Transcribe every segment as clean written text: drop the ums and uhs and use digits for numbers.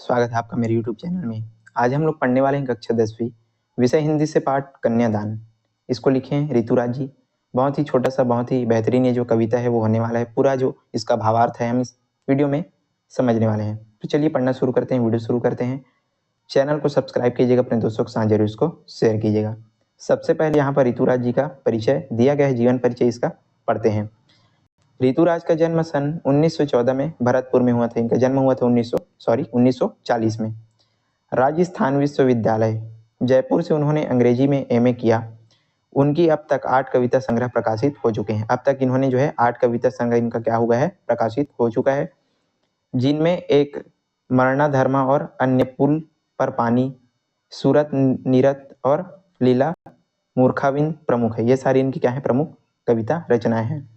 स्वागत है आपका मेरे YouTube चैनल में। आज हम लोग पढ़ने वाले हैं कक्षा 10वीं विषय हिंदी से पाठ कन्यादान। इसको लिखे हैं ऋतुराज जी। बहुत ही छोटा सा बहुत ही बेहतरीन ये जो कविता है वो होने वाला है। पूरा जो इसका भावार्थ है हम इस वीडियो में समझने वाले हैं। तो चलिए पढ़ना शुरू करते हैं, वीडियो शुरू करते हैं। चैनल को सब्सक्राइब कीजिएगा, अपने दोस्तों के साथ जरूर इसको शेयर कीजिएगा। सबसे पहले यहाँ पर ऋतुराज जी का परिचय दिया गया है, जीवन परिचय इसका पढ़ते हैं। ऋतुराज का जन्म सन 1914 में भरतपुर में हुआ था। इनका जन्म हुआ था 1940 में। राजस्थान विश्वविद्यालय जयपुर से उन्होंने अंग्रेजी में एमए किया। उनकी अब तक 8 कविता संग्रह प्रकाशित हो चुके हैं। अब तक इन्होंने जो है 8 कविता संग्रह इनका क्या हुआ है, प्रकाशित हो चुका है, जिनमें एक मरणधर्मा और अन्य पुल पर पानी, सूरत नीरत और लीला मूर्खाविंद प्रमुख है। ये सारी इनकी क्या है, प्रमुख कविता रचनाएं हैं।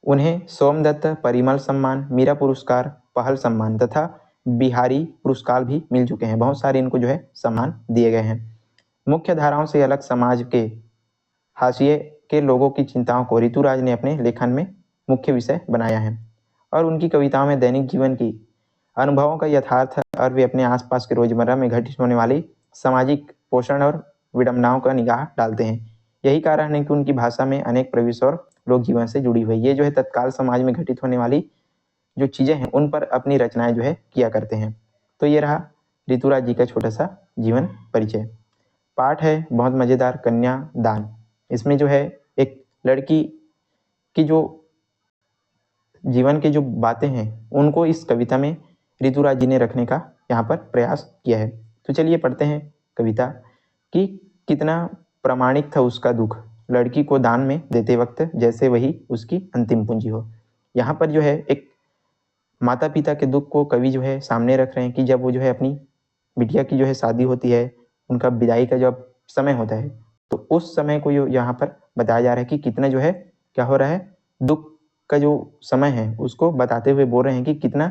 उन्हें सोमदत्त परिमल सम्मान, मीरा पुरस्कार, पहल सम्मान तथा बिहारी पुरस्कार भी मिल चुके हैं। बहुत सारे इनको जो है सम्मान दिए गए हैं। मुख्य धाराओं से अलग समाज के हाशिए के लोगों की चिंताओं को ऋतुराज ने अपने लेखन में मुख्य विषय बनाया है और उनकी कविताओं में दैनिक जीवन की अनुभवों का यथार्थ और वे अपने आसपास के रोजमर्रा में घटित होने वाली सामाजिक पोषण और विडंबनाओं का निगाह डालते हैं। यही कारण है कि उनकी भाषा में अनेक प्रविष्ट और लोक जीवन से जुड़ी हुई ये जो है तत्काल समाज में घटित होने वाली जो चीजें हैं उन पर अपनी रचनाएं जो है किया करते हैं। तो ये रहा ऋतुराज जी का छोटा सा जीवन परिचय। पाठ है बहुत मजेदार, कन्यादान। इसमें जो है एक लड़की की जो जीवन की जो बातें हैं उनको इस कविता में ऋतुराज जी ने रखने का यहाँ पर प्रयास किया है। तो चलिए पढ़ते हैं कविता कि कितना प्रामाणिक था उसका दुख, लड़की को दान में देते वक्त जैसे वही उसकी अंतिम पूंजी हो। यहाँ पर जो है एक माता पिता के दुख को कवि जो है सामने रख रहे हैं कि जब वो जो है अपनी बिटिया की जो है शादी होती है, उनका विदाई का जब समय होता है तो उस समय को यहाँ पर बताया जा रहा है कि कितना जो है क्या हो रहा है, दुख का जो समय है उसको बताते हुए बोल रहे हैं कि कितना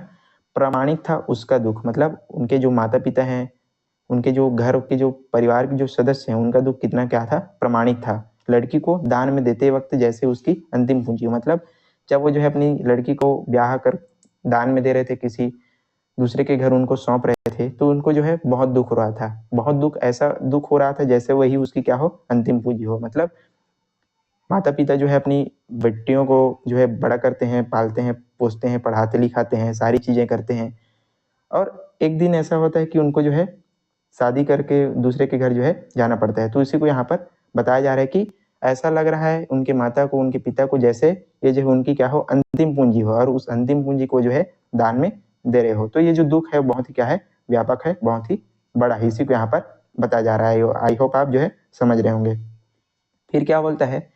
प्रामाणिक था उसका दुख। मतलब उनके जो माता पिता हैं, उनके जो घर के जो परिवार के जो सदस्य हैं, उनका दुख कितना क्या था, प्रामाणिक था। लड़की को दान में देते वक्त जैसे उसकी अंतिम पूंजी हो। मतलब जब वो जो है अपनी लड़की को ब्याह कर दान में दे रहे थे, किसी दूसरे के घर उनको सौंप रहे थे, तो उनको जो है बहुत दुख हो रहा था। बहुत दुख, ऐसा दुख हो रहा था जैसे वही उसकी क्या हो, अंतिम पूंजी हो। मतलब माता पिता जो है अपनी बेटियों को जो है बड़ा करते हैं, पालते हैं, पोसते हैं, पढ़ाते लिखाते हैं, सारी चीजें करते हैं और एक दिन ऐसा होता है कि उनको जो है शादी करके दूसरे के घर जो है जाना पड़ता है। तो इसी को यहाँ पर बताया जा रहा है कि ऐसा लग रहा है उनके माता को, उनके पिता को, जैसे ये जो है उनकी क्या हो, अंतिम पूंजी हो और उस अंतिम पूंजी को जो है दान में दे रहे हो। तो ये जो दुख है बहुत ही क्या है, व्यापक है, बहुत ही बड़ा है। इसी को यहाँ पर बताया जा रहा है। आई होप आप जो है समझ रहे होंगे। फिर क्या बोलता है,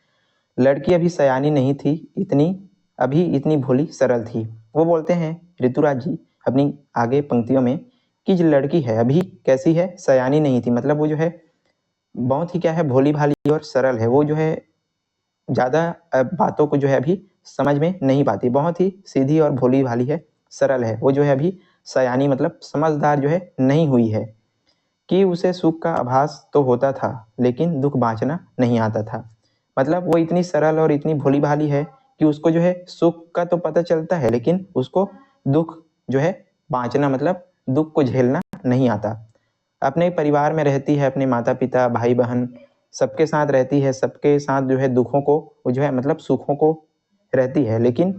लड़की अभी सयानी नहीं थी अभी इतनी भोली सरल थी। वो बोलते हैं ऋतुराज जी अपनी आगे पंक्तियों में कि जो लड़की है अभी कैसी है, सयानी नहीं थी। मतलब वो जो है बहुत ही क्या है, भोली भाली और सरल है। वो जो है ज्यादा बातों को जो है अभी समझ में नहीं पाती, बहुत ही सीधी और भोली भाली है, सरल है। वो जो है अभी सयानी मतलब समझदार जो है नहीं हुई है कि उसे सुख का आभास तो होता था लेकिन दुख बांचना नहीं आता था। मतलब वो इतनी सरल और इतनी भोली भाली है कि उसको जो है सुख का तो पता चलता है लेकिन उसको दुख जो है बांचना, मतलब दुख को झेलना नहीं आता। अपने परिवार में रहती है, अपने माता पिता भाई बहन सबके साथ रहती है, सबके साथ जो है दुखों को वो जो है मतलब सुखों को रहती है, लेकिन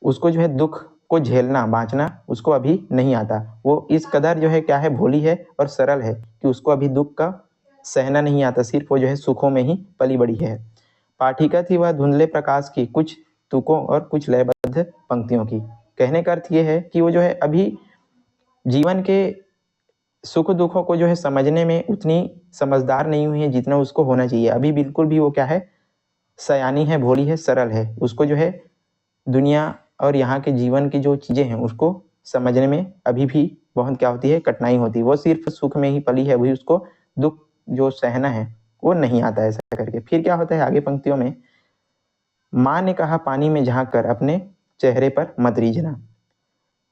उसको जो है दुख को झेलना बांचना उसको अभी नहीं आता। वो इस कदर जो है क्या है, भोली है और सरल है कि उसको अभी दुख का सहना नहीं आता, सिर्फ वो जो है सुखों में ही पली बड़ी है। पाठिका थी वह धुंधले प्रकाश की, कुछ तुकों और कुछ लयबद्ध पंक्तियों की। कहने का अर्थ ये है कि वो जो है अभी जीवन के सुख दुखों को जो है समझने में उतनी समझदार नहीं हुई है जितना उसको होना चाहिए। अभी बिल्कुल भी वो क्या है, सयानी है, भोली है, सरल है। उसको जो है दुनिया और यहाँ के जीवन की जो चीजें हैं उसको समझने में अभी भी बहुत क्या होती है, कठिनाई होती है। वो सिर्फ सुख में ही पली है, वही उसको दुख जो सहना है वो नहीं आता ऐसा करके। फिर क्या होता है आगे पंक्तियों में, माँ ने कहा पानी में झांक कर अपने चेहरे पर मत रीझना।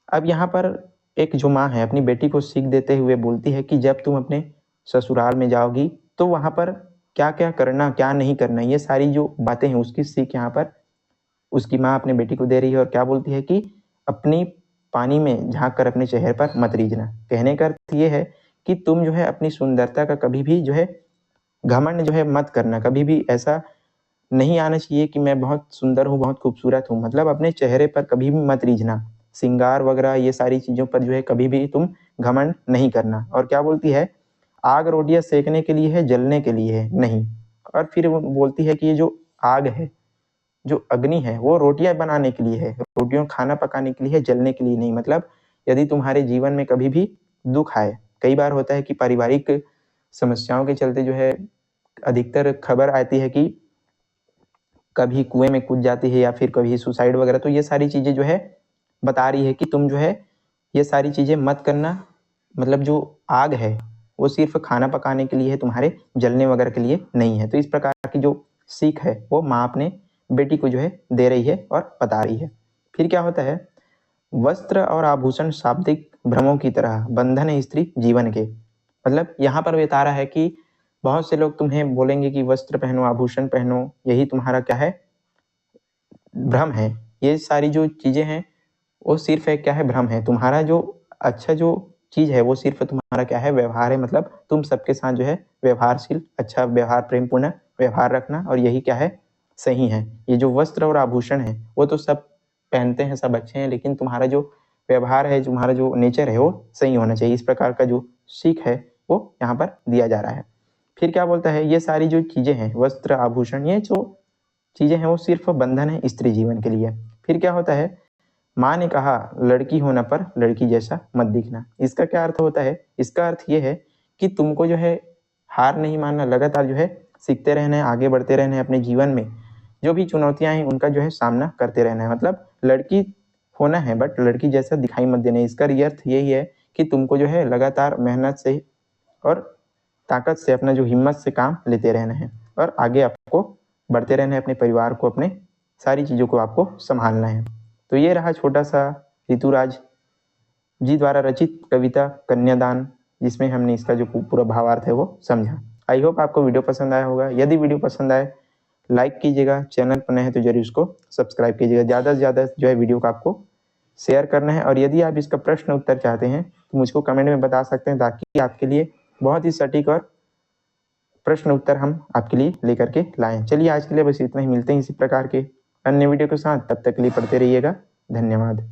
अब यहाँ पर एक जो माँ है अपनी बेटी को सीख देते हुए बोलती है कि जब तुम अपने ससुराल में जाओगी तो वहां पर क्या क्या करना, क्या नहीं करना, ये सारी जो बातें हैं उसकी सीख यहाँ पर उसकी माँ अपने बेटी को दे रही है। और क्या बोलती है कि अपनी पानी में झांक कर अपने चेहरे पर मत रीझना। कहने का अर्थ ये है कि तुम जो है अपनी सुंदरता का कभी भी जो है घमंड जो है मत करना। कभी भी ऐसा नहीं आना चाहिए कि मैं बहुत सुंदर हूँ, बहुत खूबसूरत हूँ। मतलब अपने चेहरे पर कभी भी मत रीझना। श्रृंगार वगैरह ये सारी चीज़ों पर जो है कभी भी तुम घमंड नहीं करना। और क्या बोलती है, आग रोटियां सेकने के लिए है, जलने के लिए है नहीं। और फिर वो बोलती है कि ये जो आग है, जो अग्नि है, वो रोटियां बनाने के लिए है, रोटियों खाना पकाने के लिए है, जलने के लिए नहीं। मतलब यदि तुम्हारे जीवन में कभी भी दुख आए, कई बार होता है कि पारिवारिक समस्याओं के चलते जो है अधिकतर खबर आती है कि कभी कुएं में कूद जाती है या फिर कभी सुसाइड वगैरह। तो ये सारी चीज़ें जो है बता रही है कि तुम जो है ये सारी चीज़ें मत करना। मतलब जो आग है वो सिर्फ खाना पकाने के लिए है, तुम्हारे जलने वगैरह के लिए नहीं है। तो इस प्रकार की जो सीख है वो माँ अपने बेटी को जो है दे रही है और बता रही है। फिर क्या होता है, वस्त्र और आभूषण शाब्दिक भ्रमों की तरह बंधन है स्त्री जीवन के। मतलब यहाँ पर बता रहा है कि बहुत से लोग तुम्हें बोलेंगे कि वस्त्र पहनो, आभूषण पहनो, यही तुम्हारा क्या है, भ्रम है। ये सारी जो चीजें हैं वो सिर्फ एक क्या है, भ्रम है। तुम्हारा जो अच्छा जो चीज है वो सिर्फ तुम्हारा क्या है, व्यवहार है। मतलब तुम सबके साथ जो है व्यवहारशील, अच्छा व्यवहार, प्रेमपूर्ण व्यवहार रखना, और यही क्या है, सही है। ये जो वस्त्र और आभूषण है वो तो सब पहनते हैं, सब अच्छे हैं, लेकिन तुम्हारा जो व्यवहार है, तुम्हारा जो नेचर है वो सही होना चाहिए। इस प्रकार का जो सीख है वो यहाँ पर दिया जा रहा है। फिर क्या बोलता है, ये सारी जो चीजें हैं, वस्त्र आभूषण, ये जो चीजें हैं वो सिर्फ बंधन है स्त्री जीवन के लिए। फिर क्या होता है, माँ ने कहा लड़की होने पर लड़की जैसा मत दिखना। इसका क्या अर्थ होता है, इसका अर्थ ये है कि तुमको जो है हार नहीं मानना, लगातार जो है सीखते रहना है, आगे बढ़ते रहना है। अपने जीवन में जो भी चुनौतियां हैं उनका जो है सामना करते रहना है। मतलब लड़की होना है बट लड़की जैसा दिखाई मत देना। इसका अर्थ यही है कि तुमको जो है लगातार मेहनत से और ताकत से, अपना जो हिम्मत से काम लेते रहना है और आगे आपको बढ़ते रहना है। अपने परिवार को, अपने सारी चीज़ों को आपको संभालना है। तो ये रहा छोटा सा ऋतुराज जी द्वारा रचित कविता कन्यादान, जिसमें हमने इसका जो पूरा भावार्थ है वो समझा। आई होप आपको वीडियो पसंद आया होगा। यदि वीडियो पसंद आए लाइक कीजिएगा, चैनल पर नए हैं तो जरूर इसको सब्सक्राइब कीजिएगा। ज़्यादा से ज़्यादा जो है वीडियो को आपको शेयर करना है। और यदि आप इसका प्रश्न उत्तर चाहते हैं तो मुझको कमेंट में बता सकते हैं, ताकि आपके लिए बहुत ही सटीक और प्रश्न उत्तर हम आपके लिए लेकर के लाएं। चलिए आज के लिए बस इतना ही, मिलते हैं इसी प्रकार के अन्य वीडियो के साथ। तब तक के लिए पढ़ते रहिएगा। धन्यवाद।